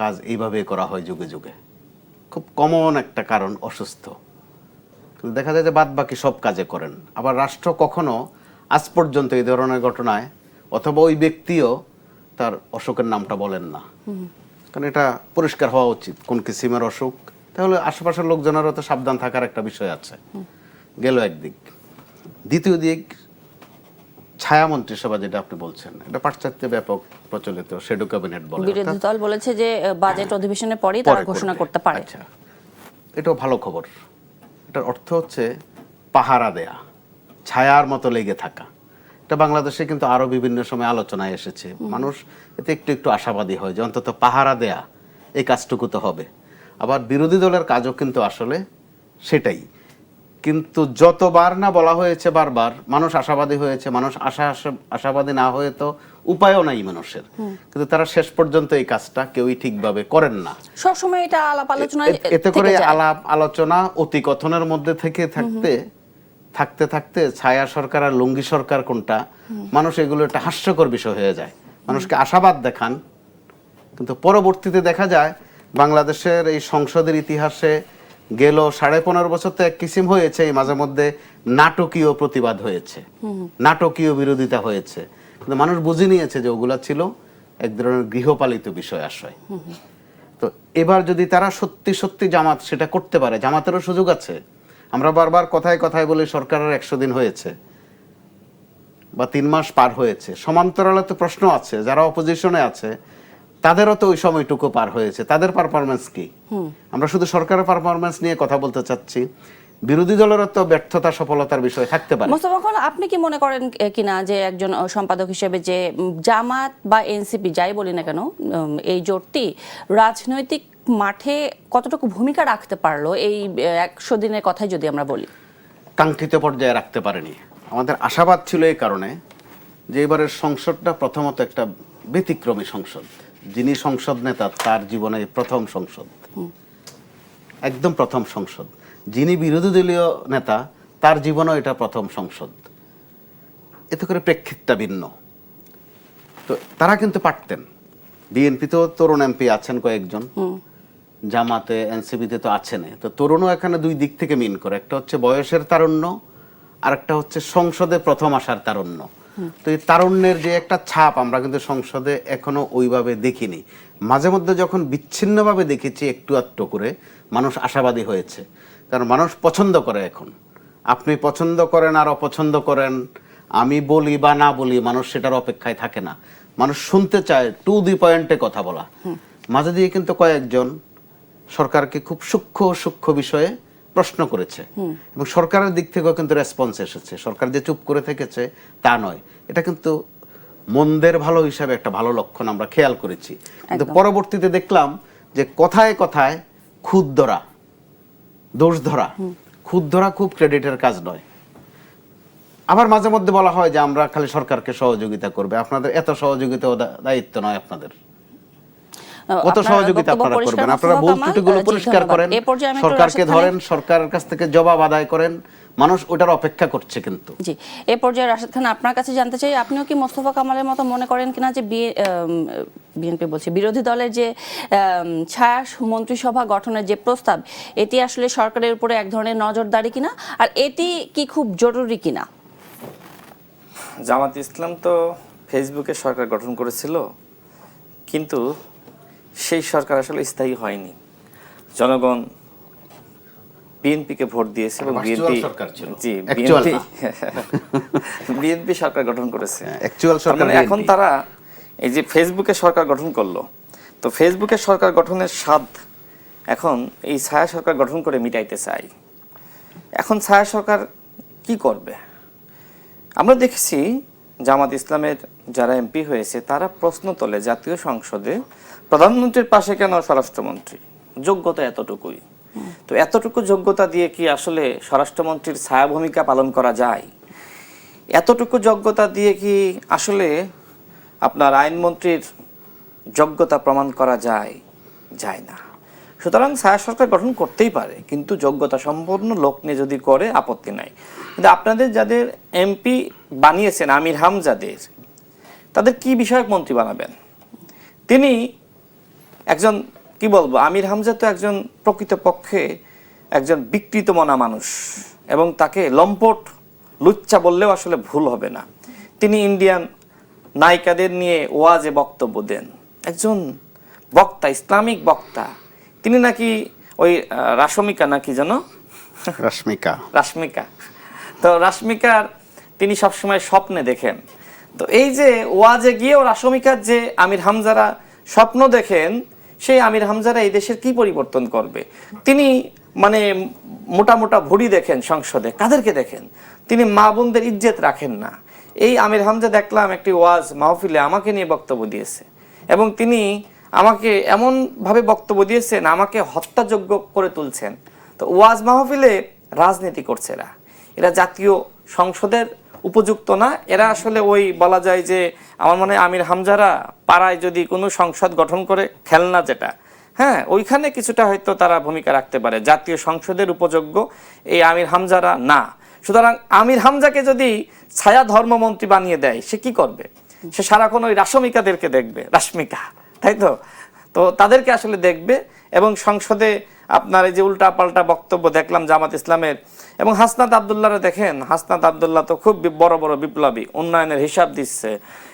কাজ এইভাবে করা হয় যুগে যুগে, খুব কমন একটা কারণ অসুস্থ। কিন্তু দেখা যায় যে বাদ বাকি সব কাজে করেন। আবার রাষ্ট্র কখনো আজ পর্যন্ত এই ধরনের ঘটনায় অথবা ওই ব্যক্তিও তার অসুখের নামটা বলেন না, কারণ এটা পরিষ্কার হওয়া উচিত কোন কিসিমের অসুখ। তাহলে আশেপাশের লোকজনেরও তো সাবধান থাকার একটা বিষয় আছে, গেল একদিক। দ্বিতীয় দিক, ছায়া মন্ত্রিসভা যেটা আপনি বলছেন, এটা পাশ্চাত্যে ব্যাপক প্রচলিত, শ্যাডো ক্যাবিনেট বলে। বিরোধী দল বলেছে যে বাজেট অধিবেশনের পরেই তারা ঘোষণা করতে পারে। আচ্ছা, এটাও ভালো খবর। এটার অর্থ হচ্ছে পাহারা দেয়া, ছায়ার মতো লেগে থাকা। এটা বাংলাদেশে কিন্তু আরো বিভিন্ন সময় আলোচনায় এসেছে, মানুষ এতে একটু একটু আশাবাদী হয় যে অন্তত পাহারা দেয়া, এই কাজটুকু তো হবে। আবার বিরোধী দলের কাজও কিন্তু আসলে সেটাই। কিন্তু যতবার না বলা হয়েছে বারবার, মানুষ আশাবাদী হয়েছে, মানুষ আশাবাদী না হয়ে তো উপায়ও নাই মানুষের, কিন্তু তারা শেষ পর্যন্ত এই কাজটা কেউই ঠিকভাবে করেন না। সবসময় এটা আলাপ আলোচনায় এতে করে আলাপ আলোচনা অতি কথনের মধ্যে থেকে থাকতে থাকতে ছায়া সরকার আর লুঙ্গি সরকার কোনটা, মানুষ এগুলো একটা হাস্যকর বিষয় হয়ে যায়। মানুষকে আশাবাদ দেখান, কিন্তু পরবর্তীতে দেখা যায় বাংলাদেশের এই সংসদের ইতিহাসে গেল 15.5 বছর তো এক কিসিম হয়েছে, এই মাঝে মধ্যে নাটকীয় প্রতিবাদ হয়েছে, নাটকীয় বিরোধিতা হয়েছে, কিন্তু মানুষ বুঝে নিয়েছে যে ওগুলা ছিল এক ধরনের গৃহপালিত বিষয় আশয়। তো এবার যদি তারা সত্যি সত্যি জামাত সেটা করতে পারে, জামাতেরও সুযোগ আছে। আমরা বারবার কথায় কথায় বলি সরকারের 100 দিন হয়েছে বা 3 মাস পার হয়েছে, সমান্তরালে তো প্রশ্ন আছে, যারা অপোজিশনে আছে তাদেরও তো ওই সময়টুকু পার হয়েছে, তাদের পারফরমেন্স কি? আমরা শুধু সরকারের পারফরমেন্স নিয়ে কথা বলতে চাচ্ছি, বিরোধী দলেরও তো ব্যর্থতা সফলতার বিষয় থাকতে পারে। মোস্তফা কামাল, আপনি কি মনে করেন কিনা যে একজন সম্পাদক হিসেবে যে জামাত বা এনসিপি যাই বলি না কেন, এই জোটটি রাজনৈতিক মাঠে কতটুকু ভূমিকা রাখতে পারলো এই 100 দিনের কথাই যদি আমরা বলি? কাঙ্ক্ষিত পর্যায়ে রাখতে পারেনি। আমাদের আশাবাদ ছিল এই কারণে যে এবারের সংসদটা প্রথমত একটা ব্যতিক্রমী সংসদ, যিনি সংসদ নেতা তার জীবনে প্রথম সংসদ, একদম প্রথম সংসদ। যিনি বিরোধী দলীয় নেতা তার জীবনেও এটা প্রথম সংসদ, এতে করে প্রেক্ষিতটা ভিন্ন। তো তারা কিন্তু পারতেন। বিএনপিতেও তরুণ এমপি আছেন কয়েকজন, জামাতে এনসিপিতে তো আছেন। তো তরুণও এখানে দুই দিক থেকে মিন করে, একটা হচ্ছে বয়সের তারুণ্য, আর একটা হচ্ছে সংসদে প্রথম আসার তারুণ্য। তো এই তারুণ্যের যে একটা ছাপ আমরা কিন্তু সংসদে এখনো ওইভাবে দেখিনি। মাঝে মধ্যে যখন বিচ্ছিন্নভাবে দেখেছি একটু আধটু করে, মানুষ আশাবাদী হয়েছে, কারণ মানুষ পছন্দ করে এখন। আপনি পছন্দ করেন আর অপছন্দ করেন, আমি বলি বা না বলি, মানুষ সেটার অপেক্ষায় থাকে না। মানুষ শুনতে চায় টু দি পয়েন্টে কথা বলা। মাঝে দিয়ে কিন্তু কয়েকজন সরকারকে খুব সূক্ষ্ম সূক্ষ্ম বিষয়ে প্রশ্ন করেছে, এবং সরকারের দিক থেকেও কিন্তু রেসপন্স এসেছে। সরকার যে চুপ করে থেকেছে তা নয়, এটা কিন্তু মন্দের ভালো হিসাবে একটা ভালো লক্ষণ আমরা খেয়াল করেছি। কিন্তু পরবর্তীতে দেখলাম যে কথায় কথায় খুদ ধরা, দোষ ধরা, খুদ ধরা খুব ক্রেডিটের কাজ নয়। আবার মাঝে মধ্যে বলা হয় যে আমরা খালি সরকারকে সহযোগিতা করবে, আপনাদের এত সহযোগিতা ও দায়িত্ব নয় আপনাদের। কত সহযোগিতা আপনারা করবেন? আপনারা ভুল ত্রুটিগুলো পরিষ্কার করেন, সরকারকে ধরেন, সরকারের কাছ থেকে জবাব আদায় করেন, মানুষ ওটার অপেক্ষা করছে। কিন্তু জি, এই পর্যায়ে রাশেদ খান আপনার কাছে জানতে চাই, আপনিও কি মোস্তফা কামালের মতো মনে করেন কিনা যে বিএনপি বলছে বিরোধী দলের যে ছায়া মন্ত্রিসভা গঠনের যে প্রস্তাব, এটি আসলে সরকারের উপরে এক ধরনের নজরদারি কিনা, আর এটি কি খুব জরুরি কিনা? জামাত ইসলাম তো ফেসবুকে সরকার গঠন করেছিল, কিন্তু সেই সরকার আসলে স্থায়ী হয়নি। জনগণ বিএনপিকে ভোট দিয়েছে এবং বিএনপি সরকার গঠন করেছে। এখন তারা এই যে ফেসবুকে সরকার গঠন করলো, তো ফেসবুকে সরকার গঠনের স্বাদ এখন এই ছায়া সরকার গঠন করে মিটাইতে চাই। এখন ছায়া সরকার কি করবে? আমরা দেখেছি জামাত ইসলামের যারা এমপি হয়েছে তারা প্রশ্ন তোলে জাতীয় সংসদে, প্রধানমন্ত্রীর পাশে কেন স্বরাষ্ট্রমন্ত্রী? যোগ্যতা এতটুকুই। তো এতটুকু যোগ্যতা দিয়ে কি আসলে স্বরাষ্ট্রমন্ত্রীর ছায়া ভূমিকা পালন করা যায়? এতটুকু যোগ্যতা দিয়ে কি আসলে আপনার আইনমন্ত্রীর যোগ্যতা প্রমাণ করা যায়? যায় না। সুতরাং ছায়া সরকার গঠন করতেই পারে, কিন্তু যোগ্যতা সম্পন্ন লোক নিয়ে যদি করে আপত্তি নাই। কিন্তু আপনাদের যাদের এমপি বানিয়েছেন আমির হামজাদের, তাদের কি বিষয়ক মন্ত্রী বানাবেন? তিনি একজন কি বলবো, আমির হামজা তো একজন প্রকৃতপক্ষে একজন বিকৃত মনা মানুষ, এবং তাকে লম্পট লুচ্চা বললেও আসলে ভুল হবে না। তিনি ইন্ডিয়ান নায়িকাদের নিয়ে ওয়াজে বক্তব্য দেন, একজন বক্তা, ইসলামিক বক্তা। তিনি নাকি ওই রাশমিকা নাকি যেন রাশমিকা, তো রাশমিকার তিনি সবসময় স্বপ্নে দেখেন। তো এই যে ওয়াজে গিয়েও রাশমিকার যে আমির হামজারা স্বপ্ন দেখেন, সেই আমির হামজারা এই দেশের কি পরিবর্তন করবে? তিনি মানে মোটা মোটা ভুড়ি দেখেন সংসদে, কাদেরকে দেখেন? তিনি মা বোনদের ইজ্জত রাখেন না। এই আমির হামজা দেখলাম একটি ওয়াজ মাহফিলে আমাকে নিয়ে বক্তব্য দিয়েছে, এবং তিনি আমাকে এমন ভাবে বক্তব্য দিয়েছেন, আমাকে হত্যাযোগ্য করে তুলছেন। তো ওয়াজ মাহফিলে রাজনীতি করছে এরা জাতীয় সংসদের উপযুক্ত না। এরা আসলে ওই বলা যায় যে আমার মনে হয় আমির হামজারা পাড়ায় যদি কোনো সংসদ গঠন করে, খেলনা যেটা, হ্যাঁ, ওইখানে কিছুটা হয়তো তারা ভূমিকা রাখতে পারে। জাতীয় সংসদের উপযোগ্য এই আমির হামজারা না। সুতরাং আমির হামজাকে যদি ছায়া ধর্মমন্ত্রী বানিয়ে দেয়, সে কি করবে? সে সারাক্ষণ ওই রাশমিকাদেরকে দেখবে, রাশমিকা, তাই তো? তো তাদেরকে আসলে দেখবে, এবং সংসদে আপনার এই যে উল্টা পাল্টা বক্তব্য দেখলাম জামাত ইসলামের, এবং হাসনাত আব্দুল্লাহরে দেখেন, হাসনাত আব্দুল্লাহ তো খুব বড় বড় বিপ্লবী, উন্নয়নের হিসাব দিচ্ছে।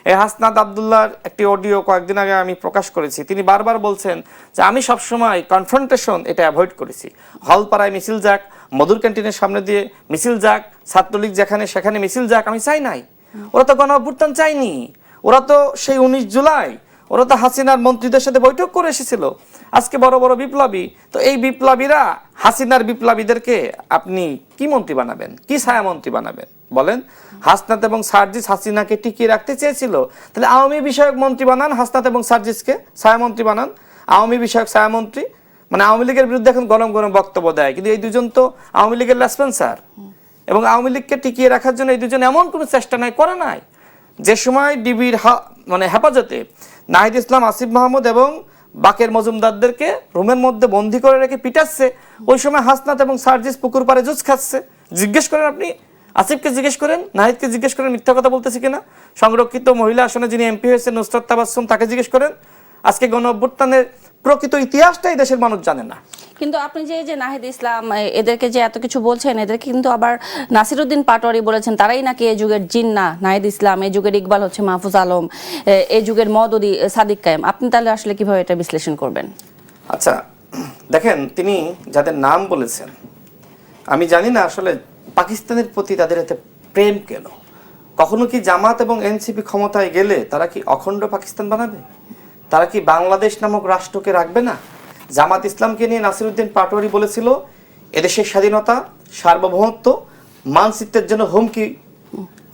এই হাসনাত আব্দুল্লাহর একটি অডিও কয়েকদিন আগে আমি প্রকাশ করেছি। তিনি বারবার বলছেন যে আমি সবসময় কনফ্রন্টেশন এটা অ্যাভয়েড করেছি। হলপাড়ায় মিছিল যাক, মধুর ক্যান্টিনের সামনে দিয়ে মিছিল যাক, ছাত্রলীগ যেখানে সেখানে মিছিল যাক, আমি চাই নাই। ওরা তো গণ অভ্যুত্থান চাইনি, ওরা তো সেই 19 জুলাই ওরা তো হাসিনার মন্ত্রীদের সাথে বৈঠক করে এসেছিল। আজকে বড় বড় বিপ্লবী, তো এই বিপ্লবীরা হাসিনার বিপ্লবীদেরকে আপনি কি মন্ত্রী বানাবেন, কি ছায়া মন্ত্রী বানাবেন বলেন? হাসনাত এবং সার্জিস হাসিনাকে টিকিয়ে রাখতে চেয়েছিল, তাহলে আওয়ামী বিষয়ক মন্ত্রী বানান, হাসনাত এবং সার্জিসকে ছায়ামন্ত্রী বানান, আওয়ামী বিষয়ক ছায়ামন্ত্রী। মানে আওয়ামী লীগের বিরুদ্ধে এখন গরম গরম বক্তব্য দেয়, কিন্তু এই দুজন তো আওয়ামী লীগের লেসপেন্সার, এবং আওয়ামী লীগকে টিকিয়ে রাখার জন্য এই দুজন এমন কোনো চেষ্টা নাই, করে নাই। যে সময় ডিবির মানে হেফাজতে নাহিদ ইসলাম, আসিফ মাহমুদ এবং বাকের মজুমদারদেরকে রুমের মধ্যে বন্দি করে রেখে পিটাচ্ছে, ওই সময় হাসনাত এবং সার্জিস পুকুর পাড়ে জুস খাচ্ছে, জিজ্ঞেস করেন, আপনি আসিফকে জিজ্ঞেস করেন, নাহিদকে জিজ্ঞেস করেন মিথ্যা কথা বলতেছে কিনা, সংরক্ষিত মহিলা আসনে যিনি এমপি হয়েছেন নুসরাত তাবাসসুম তাকে জিজ্ঞেস করেন। আজকে গণ অভ্যুত্থানের প্রকৃত ইতিহাসটাই দেশের মানুষ জানে না। কিন্তু আপনি যে নাহিদ ইসলাম এদেরকে যে এত কিছু বলছেন, এদেরকে কিন্তু আবার নাসিরউদ্দিন পাটোয়ারি বলেছেন তারাই নাকি এই যুগের জিন্না, নাহিদ ইসলাম এই যুগের ইকবাল হচ্ছে মাহফুজ আলম, এই যুগের মওদুদি সাদিক কায়েম। আপনি তাহলে আসলে কিভাবে এটা বিশ্লেষণ করবেন? আচ্ছা দেখেন, তিনি যাদের নাম বলেছেন আমি জানি না আসলে পাকিস্তানের প্রতি তাদের এতে প্রেম কেন। কখনো কি জামাত এবং এনসিপি ক্ষমতায় গেলে তারা কি অখণ্ড পাকিস্তান বানাবে? তারা কি বাংলাদেশ নামক রাষ্ট্রকে রাখবে না? জামাত ইসলামকে নিয়ে নাসিরউদ্দিন পাটোয়ারি বলেছিল এদেশের স্বাধীনতা, সার্বভৌমত্ব, মানচিত্রের জন্য হুমকি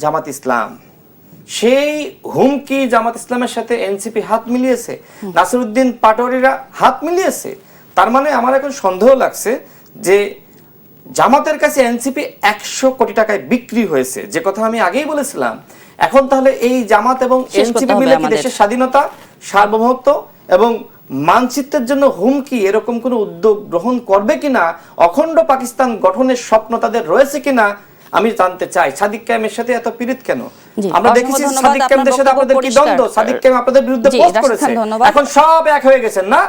জামাত ইসলাম। সেই হুমকি জামাত ইসলামের সাথে এনসিপি হাত মিলিয়েছে, নাসিরউদ্দিন পাটোয়ারিরা হাত মিলিয়েছে। তার মানে আমার এখন সন্দেহ লাগছে যে জামাতের কাছে এনসিপি 100 কোটি টাকায় বিক্রি হয়েছে, যে কথা আমি আগেই বলেছিলাম। এখন তাহলে এই জামাত এবং এনসিপি মিলে কি দেশের স্বাধীনতা, সার্বভৌমত্ব এবং মানচিত্রের জন্য হুমকি এরকম কোনো উদ্যোগ গ্রহণ করবে কিনা, অখণ্ড পাকিস্তান গঠনের স্বপ্ন তাদের রয়েছে কিনা আমি জানতে চাই। সাদিক কায়েমের সাথে এত পীড়িত কেন? আমরা দেখেছি সাদিক কায়েমের সাথে আপনাদের কি দ্বন্দ্ব, সাদিক কায়েম আপনাদের বিরুদ্ধে পোস্ট করেছে, এখন সব এক হয়ে গেছেন না?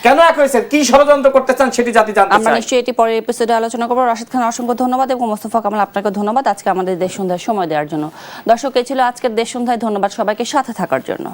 কেন এক হয়েছে? কি ষড়যন্ত্র করতে চান সেটি জাতি জানতে চায়। আমরা নিশ্চয়ই এটি পরের এপিসোডে আলোচনা করব। রাশিদ খান অসংখ্য ধন্যবাদ এবং মোস্তফা কামাল আপনাকে ধন্যবাদ আজকে আমাদের দেশ সন্ধ্যায় সময় দেওয়ার জন্য। দর্শক, এই ছিল আজকের দেশ সন্ধ্যায়। ধন্যবাদ সবাইকে সাথে থাকার জন্য।